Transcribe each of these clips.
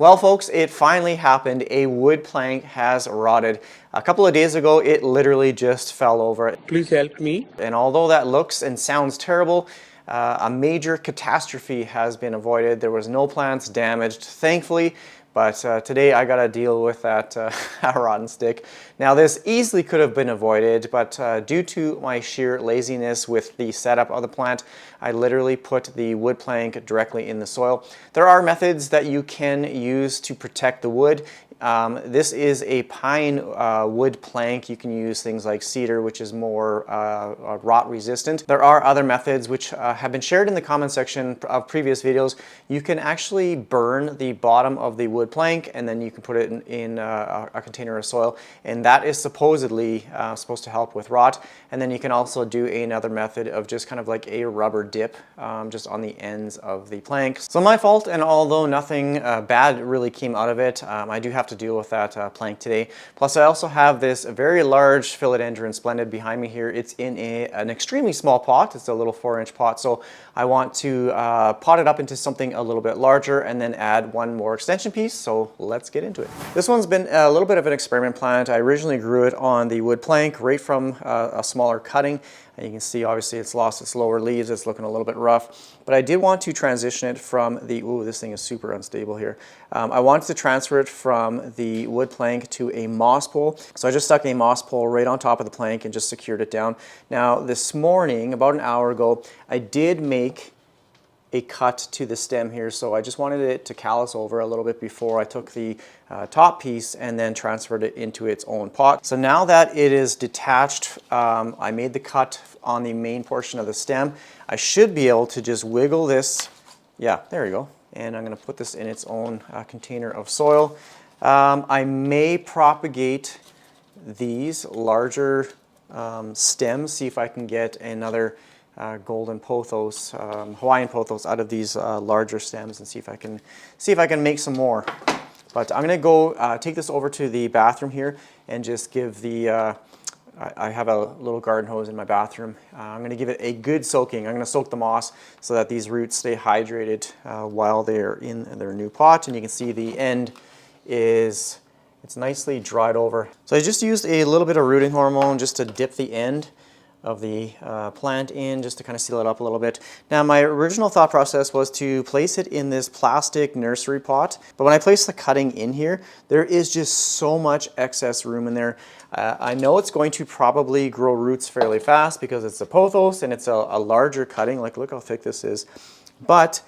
Well, folks, it finally happened. A wood plank has rotted. A couple of days ago, it literally just fell over. Please help me. And although that looks and sounds terrible, a major catastrophe has been avoided. There was no plants damaged, thankfully, but today I got to deal with that rotten stick. Now, this easily could have been avoided, but due to my sheer laziness with the setup of the plant, I literally put the wood plank directly in the soil. There are methods that you can use to protect the wood. This is a pine wood plank. You can use things like cedar, which is more rot resistant. There are other methods which have been shared in the comment section of previous videos. You can actually burn the bottom of the wood plank and then you can put it in a container of soil, and that is supposedly supposed to help with rot. And then you can also do another method of just kind of like a rubber dip just on the ends of the plank. So my fault, and although nothing bad really came out of it, I do have to deal with that plank today. Plus I also have this very large philodendron splendid behind me here. It's in an extremely small pot. It's a little 4-inch pot, so I want to pot it up into something a little bit larger and then add one more extension piece. So let's get into it. This one's been a little bit of an experiment plant. I originally grew it on the wood plank right from a smaller cutting. And you can see obviously it's lost its lower leaves. It's looking a little bit rough, but I did want to transition it from the, ooh, this thing is super unstable here. I wanted to transfer it from the wood plank to a moss pole. So I just stuck a moss pole right on top of the plank and just secured it down. Now this morning, about an hour ago, I did make a cut to the stem here, so I just wanted it to callus over a little bit before I took the top piece and then transferred it into its own pot. So now that it is detached, I made the cut on the main portion of the stem. I should be able to just wiggle this, yeah, there you go, and I'm going to put this in its own container of soil. I may propagate these larger stems, see if I can get another golden pothos, Hawaiian pothos out of these larger stems, and see if I can make some more. But I'm going to go take this over to the bathroom here and just give the I have a little garden hose in my bathroom. I'm going to give it a good soaking. I'm going to soak the moss so that these roots stay hydrated while they're in their new pot. And you can see the end is, it's nicely dried over. So I just used a little bit of rooting hormone just to dip the end of the plant in, just to kind of seal it up a little bit. Now my original thought process was to place it in this plastic nursery pot, but when I place the cutting in here, there is just so much excess room in there. I know it's going to probably grow roots fairly fast because it's a pothos and it's a larger cutting, like look how thick this is, but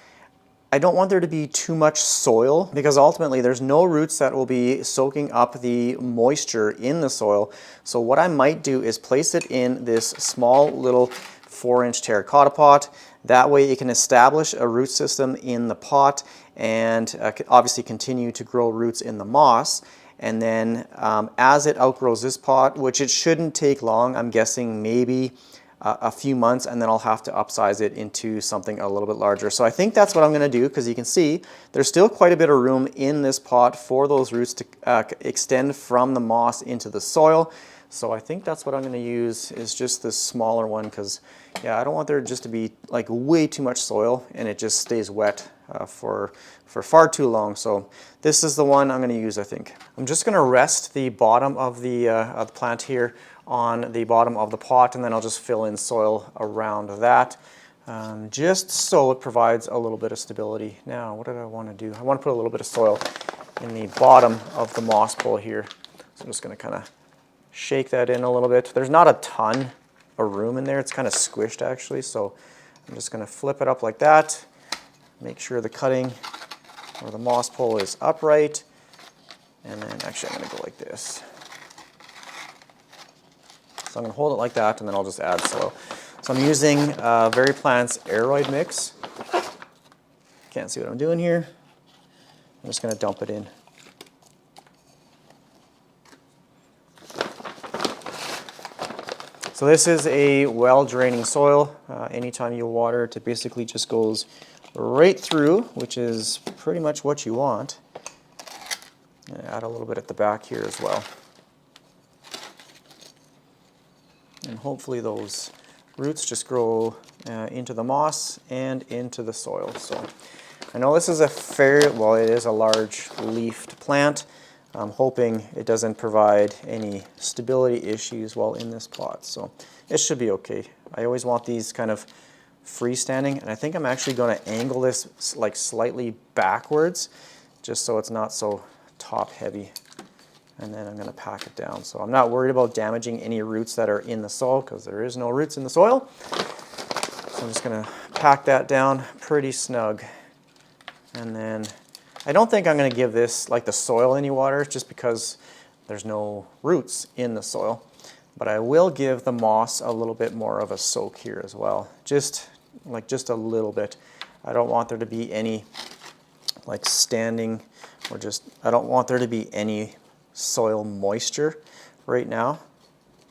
I don't want there to be too much soil because ultimately there's no roots that will be soaking up the moisture in the soil. So what I might do is place it in this small little 4-inch terracotta pot. That way it can establish a root system in the pot and obviously continue to grow roots in the moss. And then as it outgrows this pot, which it shouldn't take long, I'm guessing maybe a few months, and then I'll have to upsize it into something a little bit larger. So I think that's what I'm going to do, because you can see there's still quite a bit of room in this pot for those roots to extend from the moss into the soil. So I think that's what I'm going to use, is just this smaller one, because yeah, I don't want there just to be like way too much soil and it just stays wet for far too long. So this is the one I'm going to use, I think. I'm just going to rest the bottom of the plant here on the bottom of the pot, and then I'll just fill in soil around that, just so it provides a little bit of stability. Now, what did I want to do? I want to put a little bit of soil in the bottom of the moss bowl here. So I'm just going to kind of shake that in a little bit. There's not a ton of room in there. It's kind of squished actually, so I'm just going to flip it up like that. Make sure the cutting or the moss pole is upright, and then actually I'm going to go like this. So I'm going to hold it like that, and then I'll just add soil. So I'm using VeryPlants aeroid mix. Can't see what I'm doing here. I'm just going to dump it in. So this is a well-draining soil. Anytime you water it, it basically just goes right through, which is pretty much what you want. And add a little bit at the back here as well. And hopefully those roots just grow into the moss and into the soil. So I know this is it is a large leafed plant. I'm hoping it doesn't provide any stability issues while in this pot, so it should be okay. I always want these kind of freestanding, and I think I'm actually going to angle this like slightly backwards just so it's not so top heavy, and then I'm going to pack it down. So I'm not worried about damaging any roots that are in the soil because there is no roots in the soil. So I'm just going to pack that down pretty snug, and then I don't think I'm going to give this, like the soil, any water just because there's no roots in the soil. But I will give the moss a little bit more of a soak here as well. Just a little bit. I don't want there to be any like standing or I don't want there to be any soil moisture right now.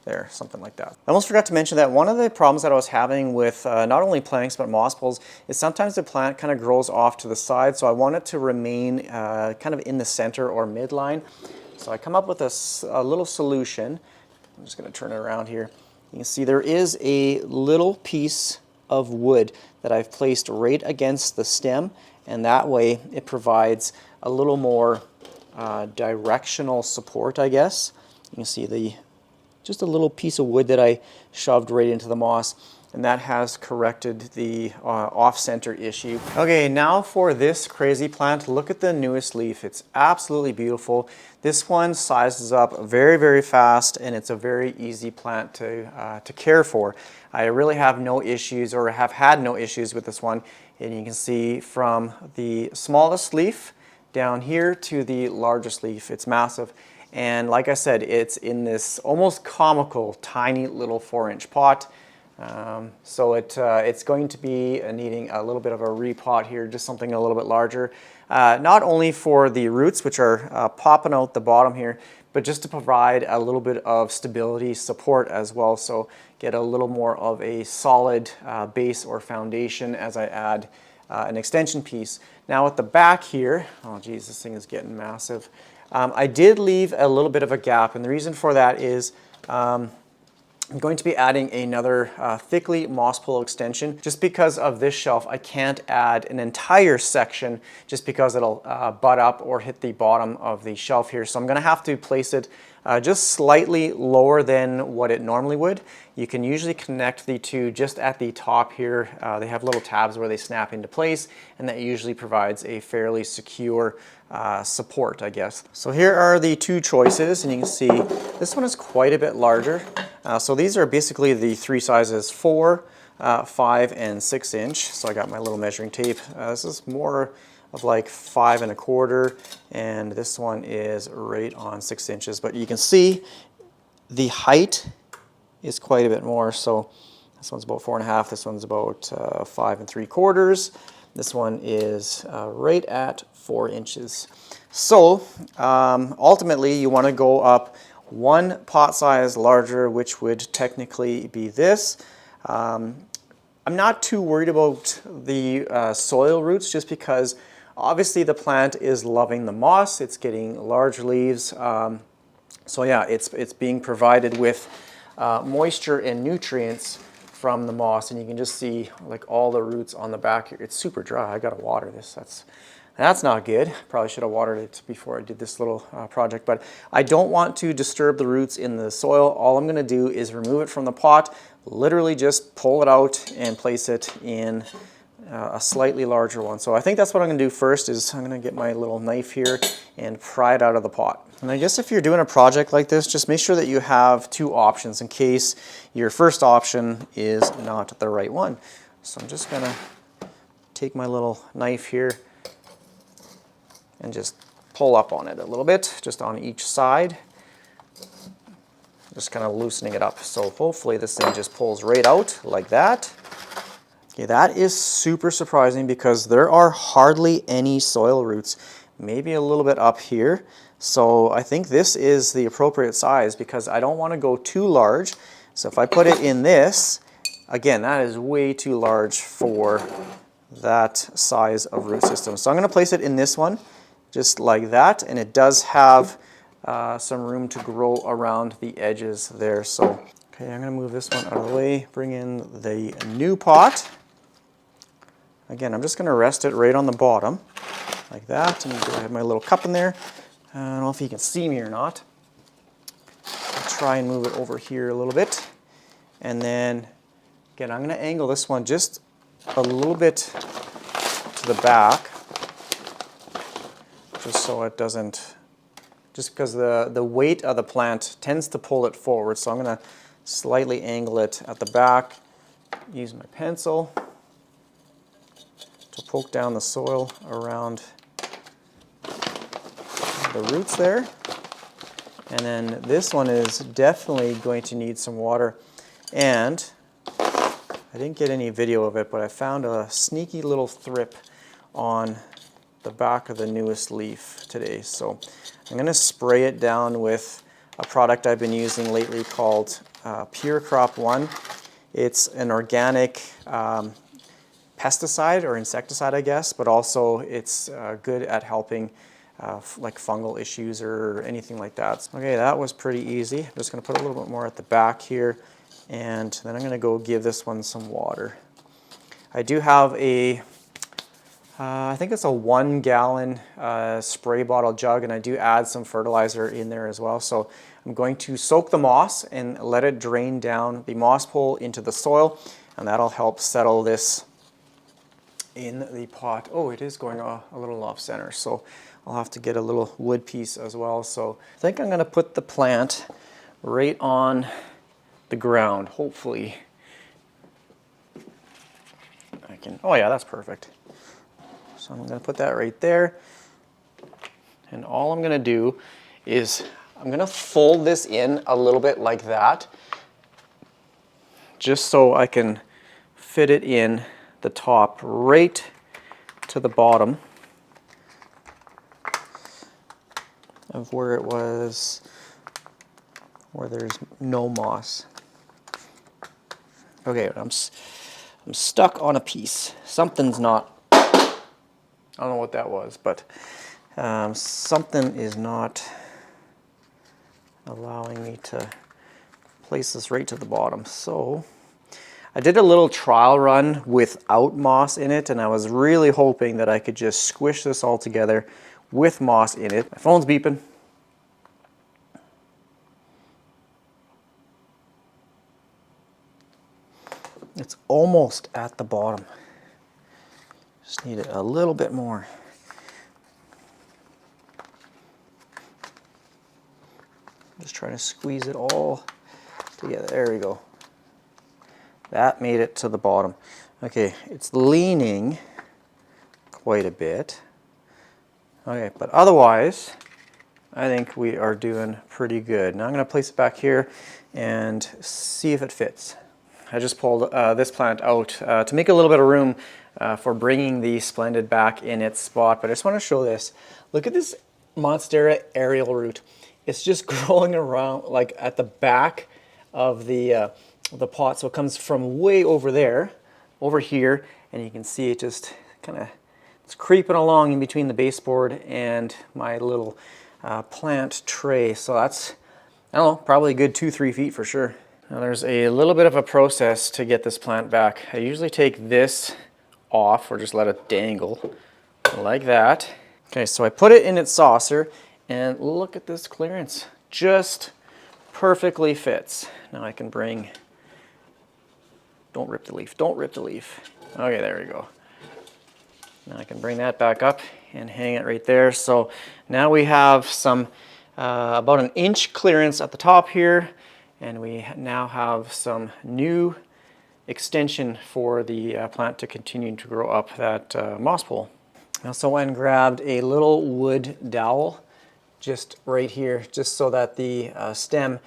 There, something like that. I almost forgot to mention that one of the problems that I was having with not only planks but moss poles is sometimes the plant kind of grows off to the side, so I want it to remain kind of in the center or midline. So I come up with a little solution. I'm just going to turn it around here. You can see there is a little piece of wood that I've placed right against the stem, and that way it provides a little more directional support, I guess. You can see just a little piece of wood that I shoved right into the moss, and that has corrected the off-center issue. Okay, now for this crazy plant, look at the newest leaf. It's absolutely beautiful. This one sizes up very, very fast, and it's a very easy plant to care for. I really have no issues, or have had no issues with this one, and you can see from the smallest leaf down here to the largest leaf, it's massive. And like I said, it's in this almost comical, tiny little 4-inch pot. So it's going to be needing a little bit of a repot here, just something a little bit larger. Not only for the roots, which are popping out the bottom here, but just to provide a little bit of stability support as well. So get a little more of a solid base or foundation as I add an extension piece. Now at the back here, oh geez, this thing is getting massive. I did leave a little bit of a gap, and the reason for that is I'm going to be adding another THICCLY moss pole extension. Just because of this shelf, I can't add an entire section just because it'll butt up or hit the bottom of the shelf here. So I'm going to have to place it just slightly lower than what it normally would. You can usually connect the two just at the top here. They have little tabs where they snap into place, and that usually provides a fairly secure support, I guess. So here are the two choices, and you can see this one is quite a bit larger. So these are basically the three sizes: 4, 5, and 6 inch. So I got my little measuring tape. This is more of like 5 1/4, and this one is right on 6 inches. But you can see the height is quite a bit more. So this one's about 4 1/2. This one's about 5 3/4. This one is right at 4 inches. So ultimately you want to go up one pot size larger, which would technically be this. I'm not too worried about the soil roots, just because obviously the plant is loving the moss. It's getting large leaves. So yeah, it's being provided with moisture and nutrients from the moss, and you can just see like all the roots on the back here. It's super dry. I gotta water this. That's not good. Probably should have watered it before I did this little project, but I don't want to disturb the roots in the soil. All I'm gonna do is remove it from the pot, literally just pull it out and place it in a slightly larger one. So I think that's what I'm gonna do first. Is I'm gonna get my little knife here and pry it out of the pot. And I guess if you're doing a project like this, just make sure that you have two options in case your first option is not the right one. So I'm just gonna take my little knife here and just pull up on it a little bit, just on each side. Just kind of loosening it up. So hopefully this thing just pulls right out like that. Okay, that is super surprising because there are hardly any soil roots, maybe a little bit up here. So I think this is the appropriate size because I don't want to go too large. So if I put it in this, again, that is way too large for that size of root system. So I'm going to place it in this one, just like that, and it does have some room to grow around the edges there. So, okay, I'm going to move this one out of the way, bring in the new pot. Again, I'm just going to rest it right on the bottom, like that. And I have my little cup in there. I don't know if you can see me or not. I'll try and move it over here a little bit. And then, again, I'm going to angle this one just a little bit to the back, just so it doesn't, just because the weight of the plant tends to pull it forward. So I'm going to slightly angle it at the back, use my pencil to poke down the soil around the roots there. And then this one is definitely going to need some water. And I didn't get any video of it, but I found a sneaky little thrip on the back of the newest leaf today. So I'm going to spray it down with a product I've been using lately called Pure Crop 1. It's an organic pesticide or insecticide, I guess, but also it's good at helping like fungal issues or anything like that. Okay, that was pretty easy. I'm just going to put a little bit more at the back here, and then I'm going to go give this one some water. I do have a I think it's a 1 gallon spray bottle jug, and I do add some fertilizer in there as well. So I'm going to soak the moss and let it drain down the moss pole into the soil, and that'll help settle this in the pot. Oh, it is going a little off center, so I'll have to get a little wood piece as well. So I think I'm going to put the plant right on the ground, hopefully. I can, oh yeah, that's perfect. So I'm going to put that right there. And all I'm going to do is I'm going to fold this in a little bit like that, just so I can fit it in the top right to the bottom of where it was, where there's no moss. Okay, I'm stuck on a piece. Something's not, I don't know what that was, but something is not allowing me to place this right to the bottom. So I did a little trial run without moss in it, and I was really hoping that I could just squish this all together with moss in it. My phone's beeping. It's almost at the bottom. Just need it a little bit more. Just trying to squeeze it all together. There we go. That made it to the bottom. Okay, it's leaning quite a bit. Okay, but otherwise, I think we are doing pretty good. Now I'm going to place it back here and see if it fits. I just pulled this plant out to make a little bit of room for bringing the Splendid back in its spot, but I just want to show this. Look at this Monstera aerial root. It's just growing around like at the back of the pot, so it comes from way over there, over here, and you can see it just kind of, it's creeping along in between the baseboard and my little plant tray. So that's, I don't know, probably a good 2-3 feet for sure. Now there's a little bit of a process to get this plant back. I usually take this off or just let it dangle like that. Okay, so I put it in its saucer and look at this clearance. Just perfectly fits. Now I can bring, don't rip the leaf, don't rip the leaf. Okay, there we go. Now I can bring that back up and hang it right there. So now we have some about 1 inch clearance at the top here, and we now have some new extension for the plant to continue to grow up that moss pole. I also went and grabbed a little wood dowel just right here, just so that the stem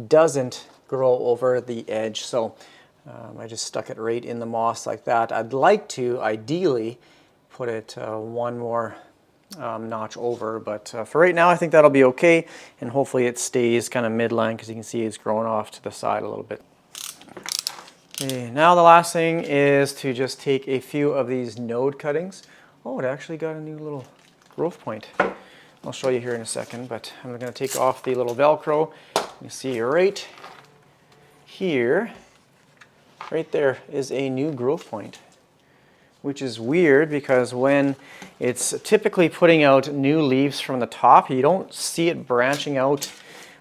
doesn't grow over the edge. So I just stuck it right in the moss like that. I'd like to ideally put it one more notch over, but for right now I think that'll be okay, and hopefully it stays kind of midline, because you can see it's growing off to the side a little bit. Okay, now the last thing is to just take a few of these node cuttings. Oh, it actually got a new little growth point. I'll show you here in a second, but I'm going to take off the little Velcro. You see right here, right there is a new growth point. which is weird because when it's typically putting out new leaves from the top, you don't see it branching out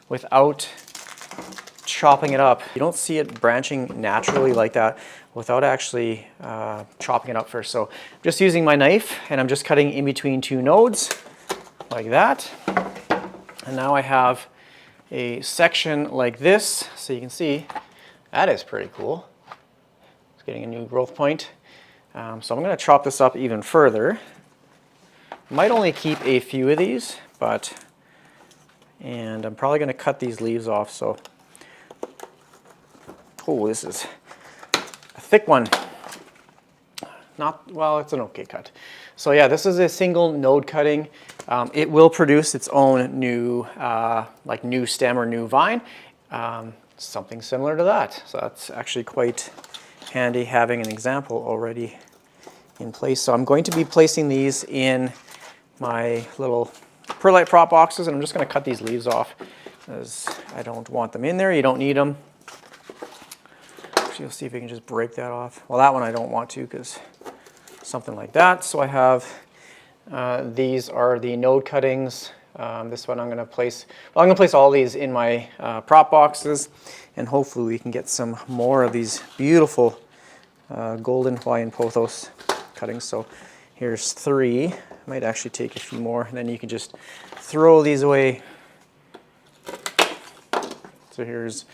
without chopping it up. You don't see it branching naturally like that without actually chopping it up first. So I'm just using my knife and I'm just cutting in between two nodes like that. And now I have a section like this, so you can see that is pretty cool. It's getting a new growth point. So I'm going to chop this up even further. Might only keep a few of these, and I'm probably going to cut these leaves off. So, oh, this is a thick one. Well, it's an okay cut. So yeah, this is a single node cutting. It will produce its own new, new stem or new vine, something similar to that. So that's actually quite handy having an example already in place. So I'm going to be placing these in my little perlite prop boxes, and I'm just going to cut these leaves off because I don't want them in there. You don't need them. Actually, you'll see if we can just break that off. Well, that one I don't want to because something like that. So I have these are the node cuttings. This one I'm going to place. Well, I'm going to place all these in my prop boxes, and hopefully we can get some more of these beautiful golden Hawaiian pothos cuttings. So here's 3. Might actually take a few more, and then you can just throw these away. So here's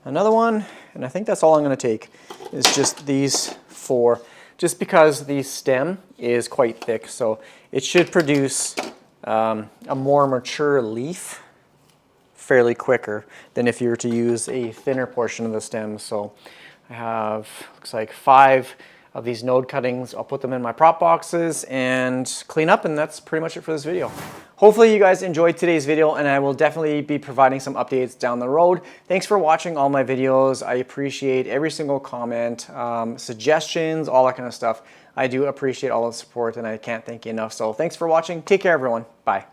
another one, and I think that's all I'm going to take is just these 4, just because the stem is quite thick, so it should produce a more mature leaf fairly quicker than if you were to use a thinner portion of the stem. So I have, looks like 5 of these node cuttings. I'll put them in my prop boxes and clean up, and that's pretty much it for this video. Hopefully you guys enjoyed today's video, and I will definitely be providing some updates down the road. Thanks for watching all my videos. I appreciate every single comment, suggestions, all that kind of stuff. I do appreciate all the support, and I can't thank you enough. So thanks for watching. Take care, everyone. Bye.